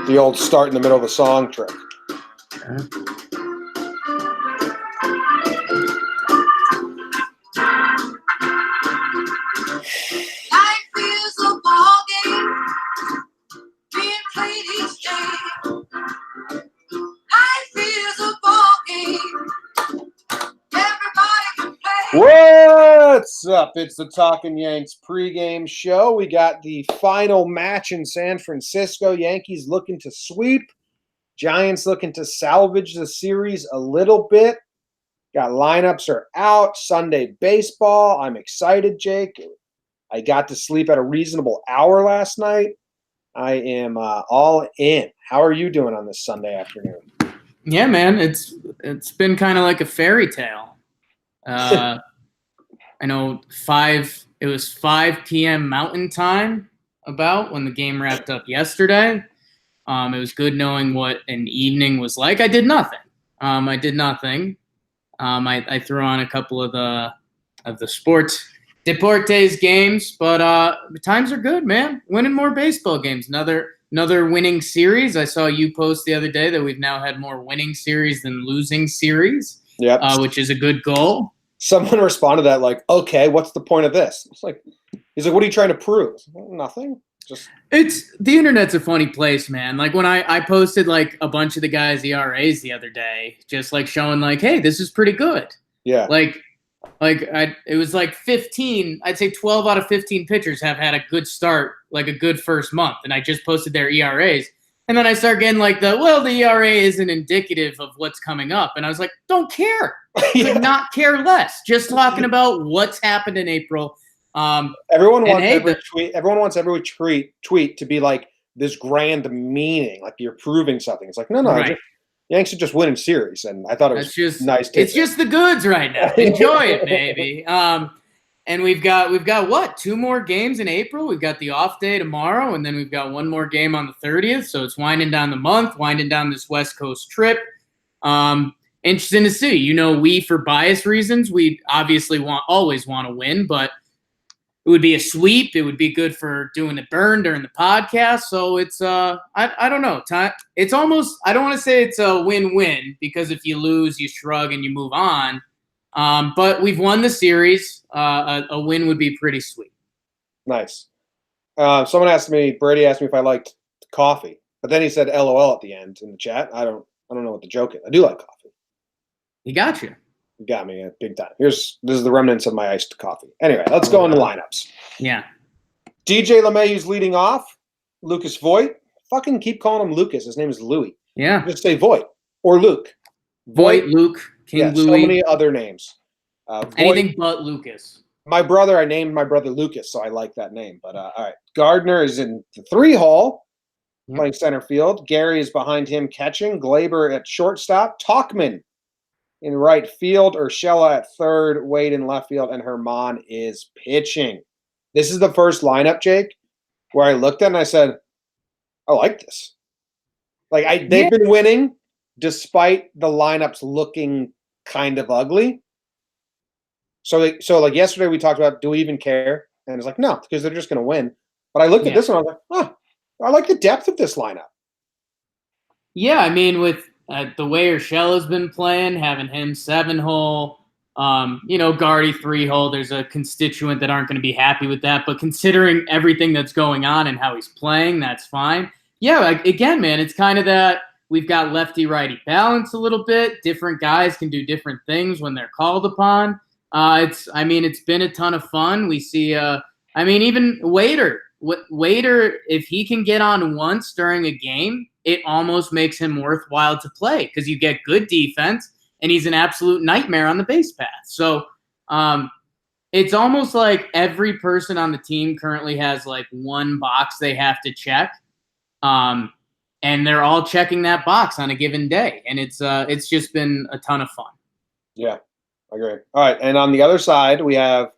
The old start in the middle of the song trick. Life is a ball game being played each day. Life is a ball game. Everybody can play. What's up? It's the Talkin Yanks pregame show. We got the final match in San Francisco. Yankees looking to sweep. Giants looking to salvage the series a little bit. Got lineups are out. Sunday baseball. I'm excited, Jake. I got to sleep at a reasonable hour last night. I am all in. How are you doing on this Sunday afternoon? Yeah, man, it's been kind of like a fairy tale. I know it was 5 p.m. Mountain Time about when the game wrapped up yesterday. It was good knowing what an evening was like. I did nothing. I threw on a couple of the sports Deportes games, but the times are good, man. Winning more baseball games. Another winning series. I saw you post the other day that we've now had more winning series than losing series. Yep. Which is a good goal. Someone responded to that like, okay, what's the point of this? It's like, he's like, what are you trying to prove? Well, nothing. It's the internet's a funny place, man. Like when I posted like a bunch of the guys' ERAs the other day, just like showing like, hey, this is pretty good. Yeah. It was like 15. I'd say 12 out of 15 pitchers have had a good start, like a good first month, and I just posted their ERAs. And then I start getting like the ERA isn't indicative of what's coming up, and I was like, don't care. Yeah. Could not care less. Just talking about what's happened in April. Everyone wants every tweet to be like this grand meaning, like you're proving something. It's like, no, right. Yanks are just winning series, and I thought it was just nice. It's just the goods right now. Enjoy it, baby. And we've got what? 2 more games in April. We've got the off day tomorrow, and then we've got 1 more game on the 30th. So it's winding down the month, winding down this West Coast trip. Interesting to see. You know, we for bias reasons, we obviously always want to win, but it would be a sweep. It would be good for doing a burn during the podcast. So it's I don't know. It's almost, I don't want to say it's a win-win, because if you lose, you shrug and you move on. But we've won the series. A win would be pretty sweet. Nice. Brady asked me if I liked coffee, but then he said LOL at the end in the chat. I don't know what the joke is. I do like coffee. He got you. You got me big time. This is the remnants of my iced coffee. Anyway, let's go into lineups. Yeah. DJ LeMahieu's leading off. Lucas Voit. Fucking keep calling him Lucas. His name is Louis. Yeah. Just say Voit or Luke. Voit, Luke, King Louis. So many other names. Anything but Lucas. I named my brother Lucas, so I like that name. But all right. Gardner is in the 3-hole, playing center field. Gary is behind him catching. Glaber at shortstop. Talkman in right field, Urshela at third, Wade in left field, and Herman is pitching. This is the first lineup, Jake, where I looked at it and I said, I like this. They've been winning despite the lineups looking kind of ugly. So like yesterday we talked about, do we even care? And it's like, no, because they're just going to win. But I looked at this one, I was like, I like the depth of this lineup. Yeah, I mean, with the way Urshela's been playing, having him 7-hole, Gardy 3-hole, there's a constituent that aren't going to be happy with that. But considering everything that's going on and how he's playing, that's fine. Yeah, again, man, it's kind of that we've got lefty-righty balance a little bit. Different guys can do different things when they're called upon. It's been a ton of fun. We see, even Wader, if he can get on once during a game, it almost makes him worthwhile to play because you get good defense and he's an absolute nightmare on the base path. So it's almost like every person on the team currently has like one box they have to check. And they're all checking that box on a given day. And it's just been a ton of fun. Yeah, I agree. All right. And on the other side, we have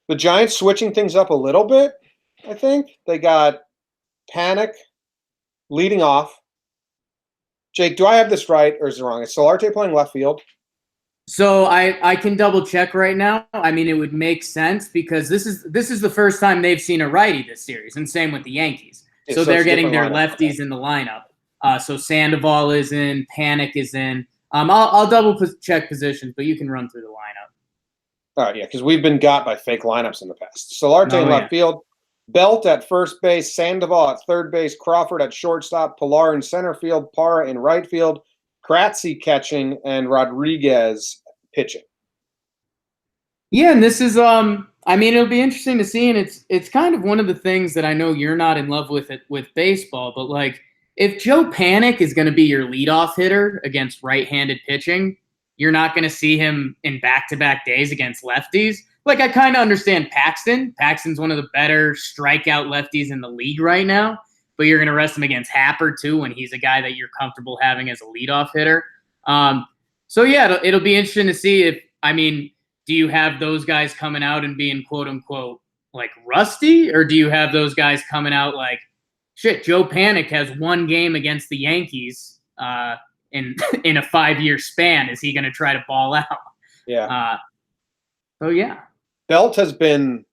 the Giants switching things up a little bit, I think. They got Panic leading off. Jake, do I have this right or is it wrong? Is Solarte playing left field? So I can double check right now. I mean, it would make sense because this is the first time they've seen a righty this series, and same with the Yankees. Yeah, So so they're it's a getting different their lineup. lefties in the lineup. So Sandoval is in, Panic is in. I'll double check positions, but you can run through the lineup. All right, yeah, because we've been got by fake lineups in the past. Solarte in left field, Belt at first base, Sandoval at third base, Crawford at shortstop, Pilar in center field, Parra in right field, Kratzy catching, and Rodriguez pitching. Yeah, and this is I mean it'll be interesting to see, and it's kind of one of the things that I know you're not in love with it with baseball, but like if Joe Panic is going to be your leadoff hitter against right-handed pitching, you're not going to see him in back-to-back days against lefties. Like I kind of understand Paxton. Paxton's one of the better strikeout lefties in the league right now, but you're going to rest him against Happer too when he's a guy that you're comfortable having as a leadoff hitter. So yeah, it'll be interesting to see if I mean do you have those guys coming out and being quote unquote like rusty, or do you have those guys coming out like shit? Joe Panic has one game against the Yankees in in a 5-year span. Is he going to try to ball out? Yeah. So yeah, Belt has been.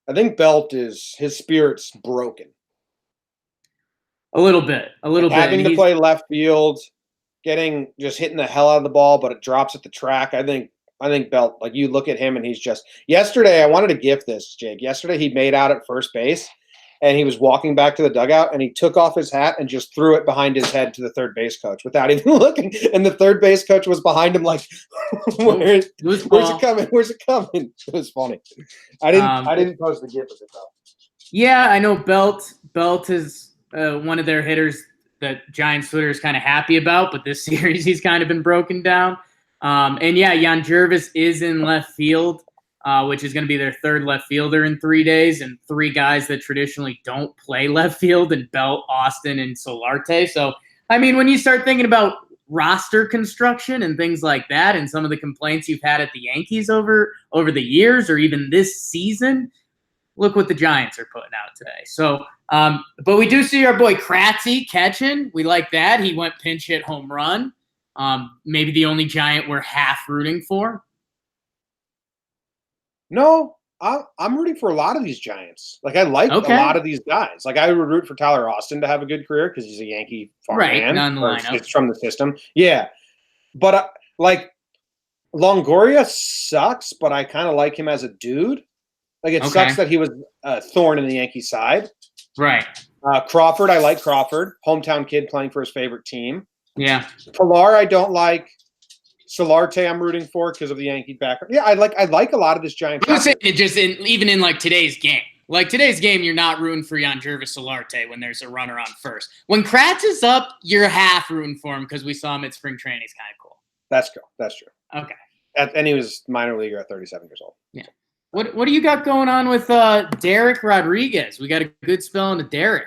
I think Belt is his spirit's broken. a little bit. Having to play left field, getting just hitting the hell out of the ball, but it drops at the track. I think Belt, like you look at him and he's just yesterday, I wanted to gift this, Jake. Yesterday he made out at first base and he was walking back to the dugout and he took off his hat and just threw it behind his head to the third base coach without even looking. And the third base coach was behind him like, where's it coming? Where's it coming? It was funny. I didn't post the gift of it though. Yeah, I know Belt is one of their hitters that Giants Twitter is kind of happy about, but this series he's kind of been broken down. And yeah, Jan Jervis is in left field, which is going to be their third left fielder in 3 days, and 3 guys that traditionally don't play left field in Belt, Austin, and Solarte. So, I mean, when you start thinking about roster construction and things like that, and some of the complaints you've had at the Yankees over the years, or even this season, look what the Giants are putting out today. So, but we do see our boy Kratzy catching. We like that. He went pinch hit home run. Maybe the only Giant we're half rooting for. No, I'm rooting for a lot of these Giants. Like I like a lot of these guys. Like I would root for Tyler Austin to have a good career because he's a Yankee farm man. Not in the lineup. It's from the system. Yeah, but like Longoria sucks, but I kind of like him as a dude. Like it sucks that he was a thorn in the Yankee side. Right. Crawford, I like Crawford. Hometown kid playing for his favorite team. Yeah. Pilar, I don't like. Solarte, I'm rooting for because of the Yankee background. Yeah, I like a lot of this Giant. I would say even in like today's game. Like today's game, you're not rooting for Jan Jervis Solarte when there's a runner on first. When Kratz is up, you're half rooting for him because we saw him at spring training. He's kind of cool. That's cool. That's true. Okay. And he was minor leaguer at 37 years old. Yeah. What do you got going on with Derek Rodriguez? We got a good spell into Derek.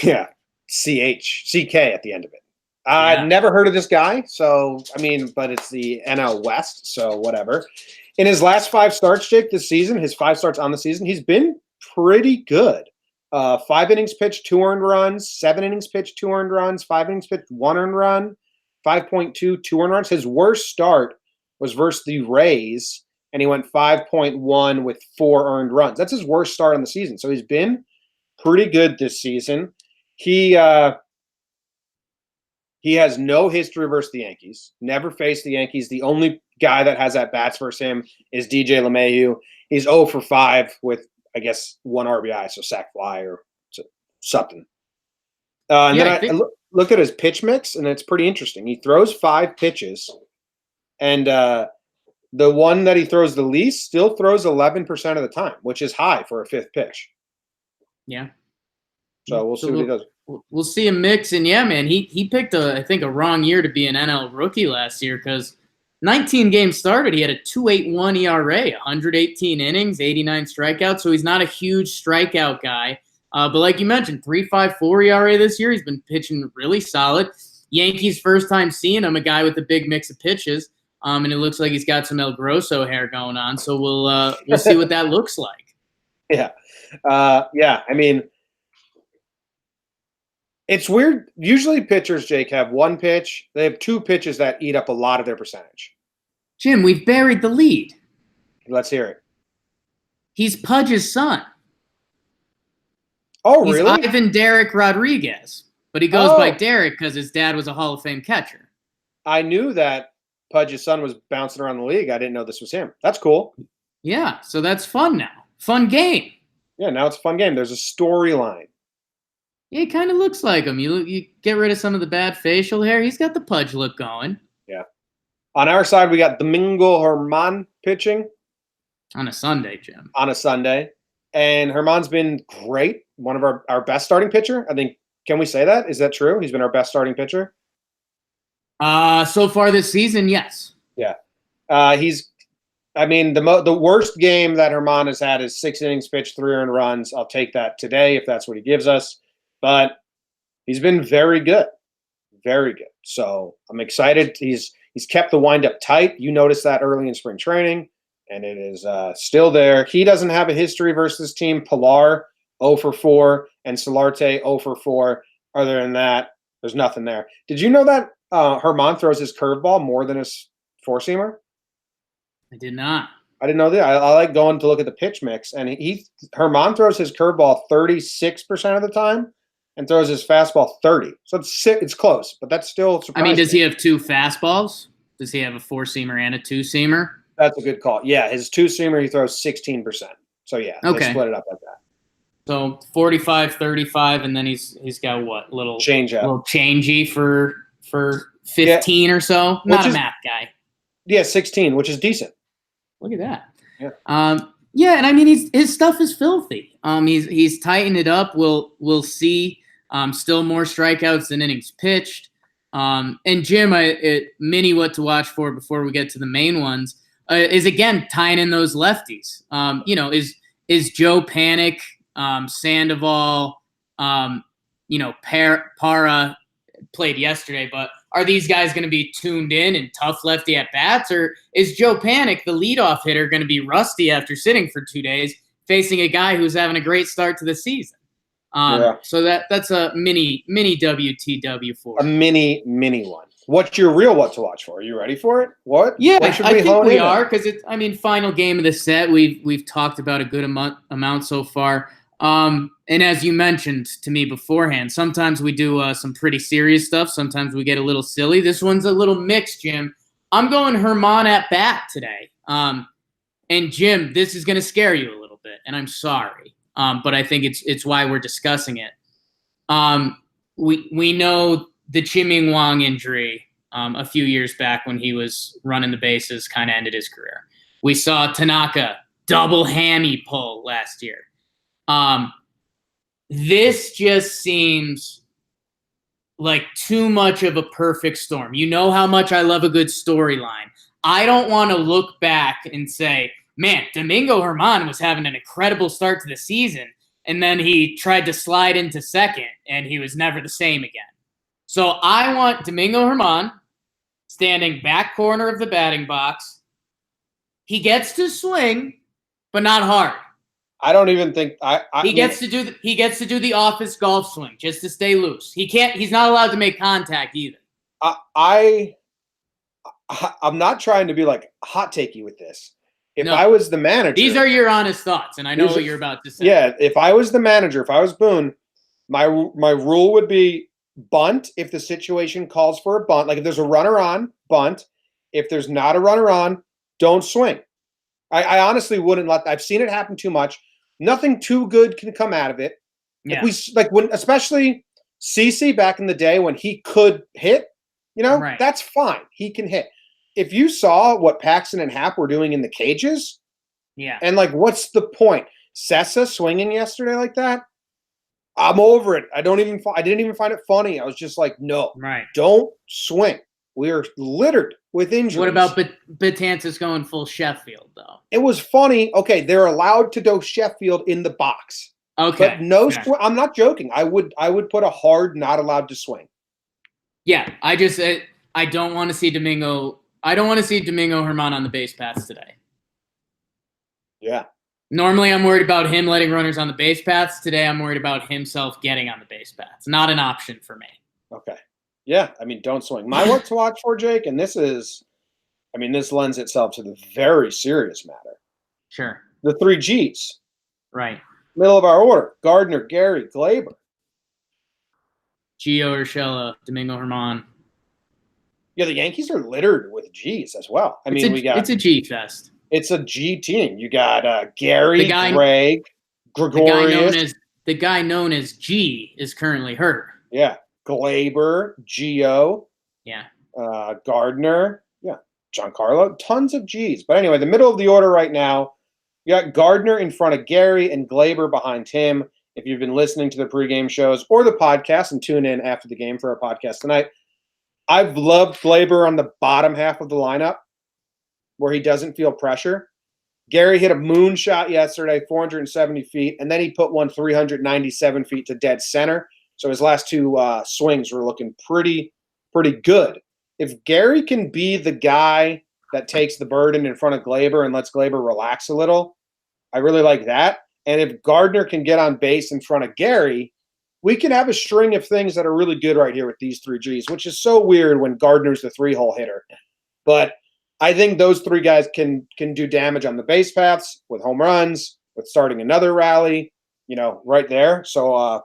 Yeah. CK at the end of it. I've never heard of this guy, so I mean, but it's the NL West, so whatever. In his last 5 starts, Jake, this season, his 5 starts on the season, he's been pretty good. 5 innings pitched, 2 earned runs, 7 innings pitched, 2 earned runs, 5 innings pitched, 1 earned run, 5.2, 2 earned runs. His worst start was versus the Rays, and he went 5.1 with 4 earned runs. That's his worst start on the season. So he's been pretty good this season. He has no history versus the Yankees, never faced the Yankees. The only guy that has at bats versus him is DJ LeMahieu. He's 0 for 5 with, I guess, 1 RBI, so sac fly or something. And then I looked at his pitch mix, and it's pretty interesting. He throws 5 pitches, and the one that he throws the least still throws 11% of the time, which is high for a 5th pitch. Yeah. So we'll see what he does. We'll see a mix, and yeah, man, he picked I think a wrong year to be an NL rookie last year because 19 games started, he had a 2.81 ERA, 118 innings, 89 strikeouts. So he's not a huge strikeout guy, but like you mentioned, 3.54 ERA this year. He's been pitching really solid. Yankees first time seeing him, a guy with a big mix of pitches, and it looks like he's got some El Grosso hair going on. So we'll see what that looks like. Yeah, I mean. It's weird. Usually pitchers, Jake, have 1 pitch. They have 2 pitches that eat up a lot of their percentage. Jim, we've buried the lead. Let's hear it. He's Pudge's son. Oh, He's really? Ivan Derek Rodriguez, but he goes by Derek because his dad was a Hall of Fame catcher. I knew that Pudge's son was bouncing around the league. I didn't know this was him. That's cool. Yeah, so that's fun now. Fun game. Yeah, now it's a fun game. There's a storyline. Yeah, it kind of looks like him. You get rid of some of the bad facial hair. He's got the Pudge look going. Yeah. On our side, we got Domingo Germán pitching. On a Sunday, Jim. On a Sunday. And Germán's been great. One of our best starting pitcher. I think, can we say that? Is that true? He's been our best starting pitcher? So far this season, yes. Yeah. The worst game that Germán has had is 6 innings pitched, 3 earned runs. I'll take that today if that's what he gives us. But he's been very good. Very good. So I'm excited. He's kept the windup tight. You noticed that early in spring training, and it is still there. He doesn't have a history versus team. Pilar, 0 for 4, and Solarte, 0 for 4. Other than that, there's nothing there. Did you know that Germán throws his curveball more than his four-seamer? I did not. I didn't know that. I like going to look at the pitch mix, and Germán throws his curveball 36% of the time and throws his fastball 30. So it's close, but that's still surprising. I mean, does he have 2 fastballs? Does he have a 4-seamer and a 2-seamer? That's a good call. Yeah, his 2-seamer, he throws 16%. So, yeah, okay. They split it up like that. So 45, 35, and then he's got what? Little changey for 15 or so. Not a math guy. Yeah, 16, which is decent. Look at that. Yeah. Yeah, and I mean his stuff is filthy. He's tightened it up. We'll see. Still more strikeouts than innings pitched. And Jim, mini what to watch for before we get to the main ones is again tying in those lefties. Is Joe Panic, Sandoval, Para played yesterday, but are these guys going to be tuned in and tough lefty at bats, or is Joe Panic, the leadoff hitter, going to be rusty after sitting for 2 days, facing a guy who's having a great start to the season? So that's a mini WTW for a mini one. What's your real what to watch for? Are you ready for it? What? Yeah, what should I think we are, on? because final game of the set. We've talked about a good amount so far. And as you mentioned to me beforehand, sometimes we do some pretty serious stuff. Sometimes we get a little silly. This one's a little mixed, Jim. I'm going Germán at bat today. And Jim, this is going to scare you a little bit, and I'm sorry. But I think it's why we're discussing it. We know the Chiming Wang injury a few years back when he was running the bases kind of ended his career. We saw Tanaka double hammy pull last year. This just seems like too much of a perfect storm. You know how much I love a good storyline. I don't want to look back and say, man, Domingo Germán was having an incredible start to the season, and then he tried to slide into second, and he was never the same again. So I want Domingo Germán standing back corner of the batting box. He gets to swing, but not hard. I don't even think he gets to do the office golf swing just to stay loose. He's not allowed to make contact either. I'm not trying to be like hot takey with this. If I was the manager, these are your honest thoughts, and I know what you're about to say. Yeah, if I was the manager, if I was Boone, my rule would be bunt if the situation calls for a bunt. Like if there's a runner on, bunt. If there's not a runner on, don't swing. I honestly wouldn't let. I've seen it happen too much. Nothing too good can come out of it. Yeah. Especially CeCe back in the day when he could hit, that's fine. He can hit. If you saw what Paxton and Happ were doing in the cages, and what's the point? Sessa swinging yesterday like that, I'm over it. I didn't even find it funny. I was just like, no, don't swing. We are littered with injuries. What about Betances going full Sheffield, though? It was funny. Okay, they're allowed to go Sheffield in the box. Okay. But I'm not joking. I would put a hard not allowed to swing. Yeah, I don't want to see Domingo. I don't want to see Domingo Germán on the base paths today. Yeah. Normally, I'm worried about him letting runners on the base paths. Today, I'm worried about himself getting on the base paths. Not an option for me. Okay. Yeah, don't swing. My what to watch for, Jake, and this is I mean, this lends itself to the very serious matter. Sure. The 3 Gs. Right. Middle of our order. Gardner, Gary, Glaber. Gio Urshela, Domingo Herman. Yeah, the Yankees are littered with Gs as well. I mean, it's a G fest. It's a G team. You got Gary, The guy- Greg, Gregorius. The guy known as G is currently hurt. Yeah. Glaber, Gio, Yeah. Gardner, yeah, Giancarlo, tons of Gs. But anyway, the middle of the order right now, you got Gardner in front of Gary and Glaber behind him. If you've been listening to the pregame shows or the podcast and tune in after the game for our podcast tonight, I've loved Glaber on the bottom half of the lineup where he doesn't feel pressure. Gary hit a moonshot yesterday, 470 feet, and then he put one 397 feet to dead center. So his last 2 swings were looking pretty good. If Gary can be the guy that takes the burden in front of Glaber and lets Glaber relax a little, I really like that. And if Gardner can get on base in front of Gary, we can have a string of things that are really good right here with these 3 Gs, which is so weird when Gardner's the 3-hole hitter. But I think those 3 guys can do damage on the base paths with home runs, with starting another rally, right there. So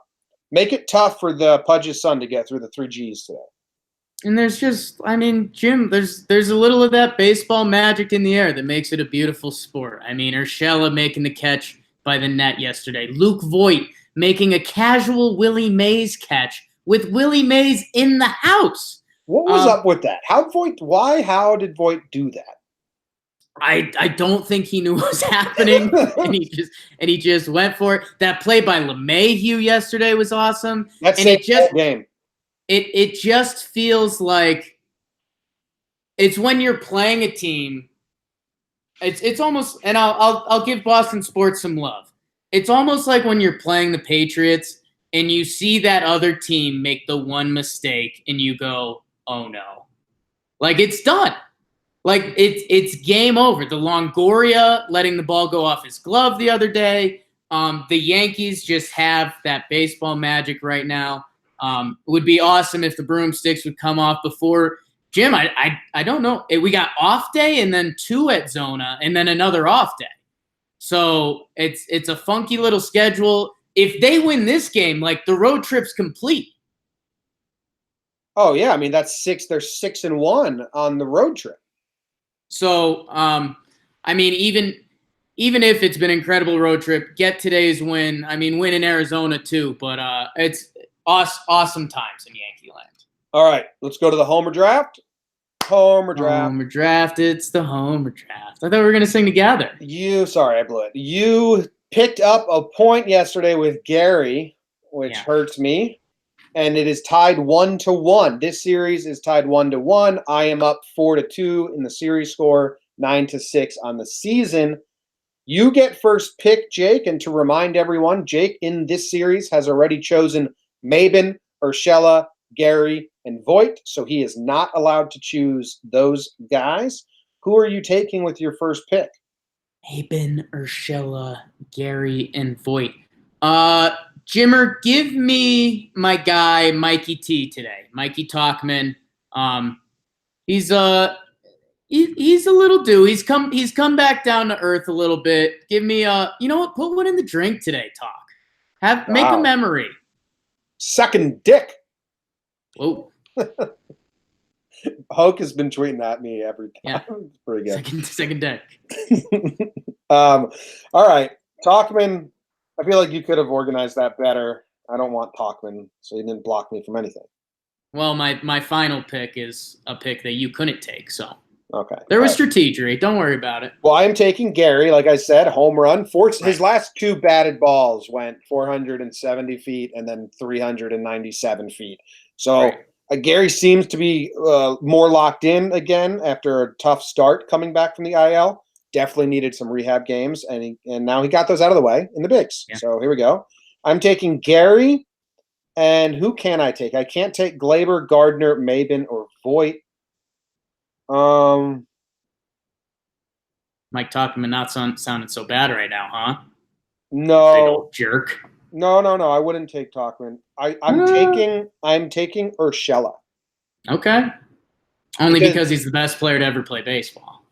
make it tough for the Pudge's son to get through the 3 Gs today. And there's just, I mean, Jim, there's a little of that baseball magic in the air that makes it a beautiful sport. I mean, Urshela making the catch by the net yesterday. Luke Voigt making a casual Willie Mays catch with Willie Mays in the house. What was up with that? How did Voigt do that? I don't think he knew what was happening, and he just went for it. That play by LeMahieu yesterday was awesome. That's it just game. It just feels like it's when you're playing a team. It's almost, and I'll give Boston sports some love. It's almost like when you're playing the Patriots and you see that other team make the one mistake and you go, oh no, like it's done. Like it's game over. The Longoria letting the ball go off his glove the other day. The Yankees just have that baseball magic right now. It would be awesome if the broomsticks would come off before Jim. I don't know. We got off day and then 2 at Zona and then another off day. So it's a funky little schedule. If they win this game, like the road trip's complete. Oh yeah, I mean that's 6. They're 6-1 on the road trip. So I mean, even if it's been an incredible road trip, get today's win. I mean, win in Arizona too, but it's awesome times in Yankee land. All right, let's go to the Homer draft. Homer draft. It's the Homer draft. I thought we were going to sing together. Sorry, I blew it. You picked up a point yesterday with Gary, which hurts me, and it is tied 1-1. This series is tied 1-1. I am up 4-2 in the series score, 9-6 on the season. You get first pick, Jake, and to remind everyone, Jake in this series has already chosen Maben, Urshela, Gary, and Voigt, so he is not allowed to choose those guys. Who are you taking with your first pick? Maben, Urshela, Gary, and Voigt. Jimmer, give me my guy Mikey T today. Mikey Talkman. He's a little dude. He's come back down to earth a little bit. Give me you know what? Put one in the drink today, Talk. Make a memory. Second dick. Whoa. Hoke has been tweeting at me every time. Yeah. It's pretty good. Second deck. All right. Talkman, I feel like you could have organized that better. I don't want Talkman, so you didn't block me from anything. Well, my final pick is a pick that you couldn't take, so. Okay. There was strategy. Don't worry about it. Well, I am taking Gary, like I said, home run. His last 2 batted balls went 470 feet and then 397 feet. So Gary seems to be more locked in again after a tough start coming back from the IL. Definitely needed some rehab games, and now he got those out of the way in the bigs. Yeah. So here we go. I'm taking Gary, and who can I take? I can't take Glaber, Gardner, Maben, or Voigt. Mike Talkman not sounding so bad right now, huh? No. Big old jerk. No. I wouldn't take Talkman. I'm taking Urshela. Okay. Only because he's the best player to ever play baseball.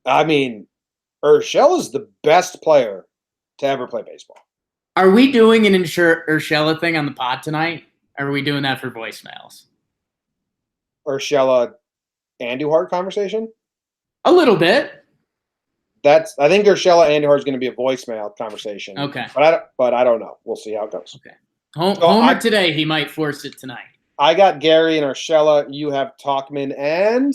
I mean, Urshela is the best player to ever play baseball. Are we doing an Urshela thing on the pod tonight? Or are we doing that for voicemails? Urshela Andujar conversation? A little bit. I think Urshela Andujar is going to be a voicemail conversation. Okay. But I don't know. We'll see how it goes. Okay. Homer today, he might force it tonight. I got Gary and Urshela. You have Talkman and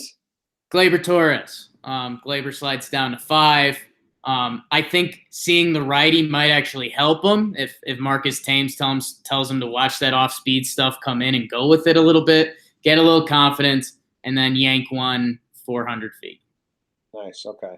Gleyber Torres. Gleyber slides down to 5. I think seeing the righty might actually help him if Marcus Thames tells him to watch that off-speed stuff, come in and go with it a little bit, get a little confidence, and then yank one 400 feet. Nice. Okay.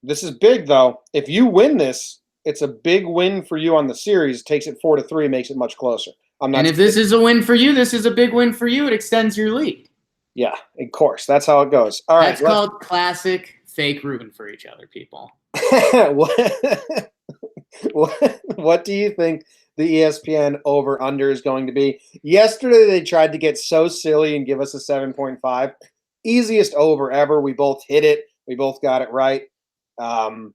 This is big, though. If you win this, it's a big win for you on the series. Takes it 4-3, makes it much closer. And if this is a win for you, this is a big win for you. It extends your lead. Yeah, of course. That's how it goes. All right. That's called classic fake rooting for each other, people. What do you think the ESPN over-under is going to be? Yesterday, they tried to get so silly and give us a 7.5. Easiest over ever. We both hit it. We both got it right.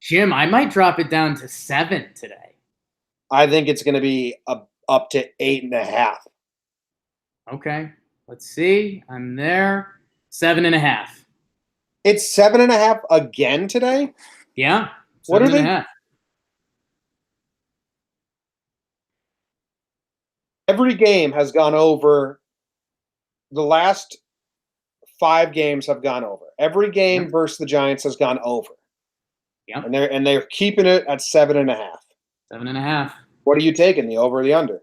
Jim, I might drop it down to 7 today. I think it's going to be up to 8.5. Okay. Let's see. I'm there. 7.5. It's 7.5 again today? Yeah. What are they? Every game has gone over. The last 5 games have gone over. Every game versus the Giants has gone over. Yeah. And they're keeping it at 7.5. 7.5. What are you taking, the over or the under?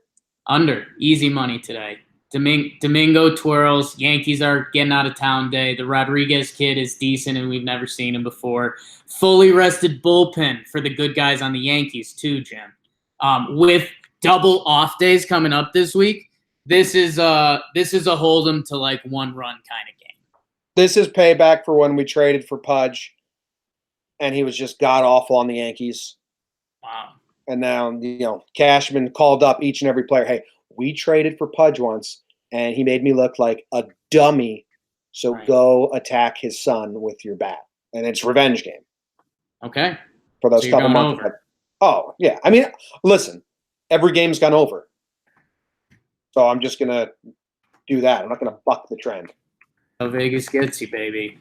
Under. Easy money today. Domingo twirls. Yankees are getting out of town day. The Rodriguez kid is decent, and we've never seen him before. Fully rested bullpen for the good guys on the Yankees too, Jim. With double off days coming up this week, this is a hold 'em to like 1 run kind of game. This is payback for when we traded for Pudge, and he was just god awful on the Yankees. Wow. And now Cashman called up each and every player. Hey, we traded for Pudge once, and he made me look like a dummy. So go attack his son with your bat, and it's revenge game. Okay. For those couple months. Oh yeah, I mean, listen, every game's gone over, so I'm just gonna do that. I'm not gonna buck the trend. How Vegas gets you, baby.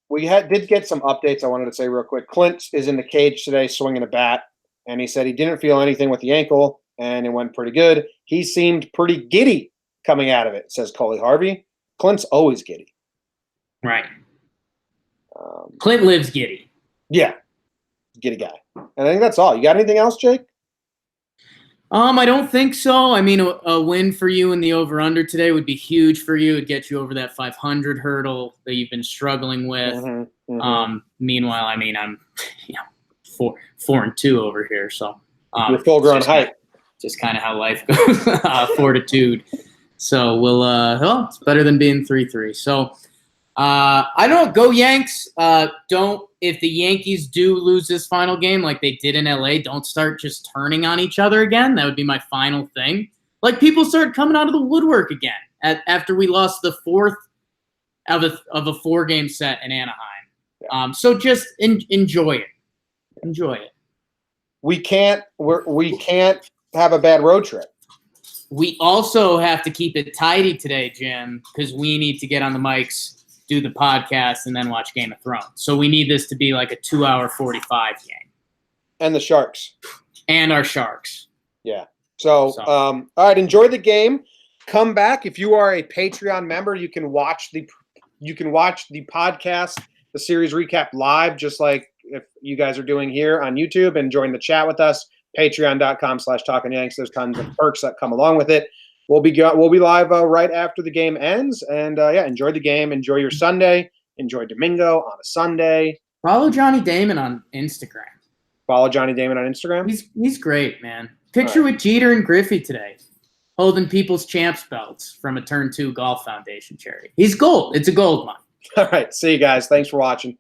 We did get some updates I wanted to say real quick. Clint is in the cage today swinging a bat, and he said he didn't feel anything with the ankle, and it went pretty good. He seemed pretty giddy coming out of it, says Coley Harvey. Clint's always giddy. Right. Clint lives giddy. Yeah, giddy guy. And I think that's all. You got anything else, Jake? I don't think so. I mean, a win for you in the over-under today would be huge for you. It'd get you over that 500 hurdle that you've been struggling with. Meanwhile, I mean, I'm 4-2 over here, so you're full-grown height. Just kind of how life goes. Fortitude. So we'll. It's better than being 3-3. So I don't go Yanks. Don't. If the Yankees do lose this final game like they did in LA, don't start just turning on each other again. That would be my final thing. Like people start coming out of the woodwork again after we lost the 4th of a 4-game set in Anaheim. Yeah. So just enjoy it. Enjoy it. We can't have a bad road trip. We also have to keep it tidy today, Jim, because we need to get on the mics, do the podcast, and then watch Game of Thrones. So we need this to be like a 2-hour 45 game. And the Sharks. And our Sharks. Yeah. So all right, enjoy the game. Come back. If you are a Patreon member, you can watch the podcast, the series recap live, just like if you guys are doing here on YouTube, and join the chat with us. Patreon.com/Talkin Yanks. There's tons of perks that come along with it. We'll be live right after the game ends, and enjoy the game. Enjoy your Sunday. Enjoy Domingo on a Sunday. Follow Johnny Damon on Instagram. Follow Johnny Damon on Instagram. He's great, man. Picture with Jeter and Griffey today, holding people's champs belts from a Turn 2 Golf Foundation charity. He's gold. It's a gold mine. All right, see you guys. Thanks for watching.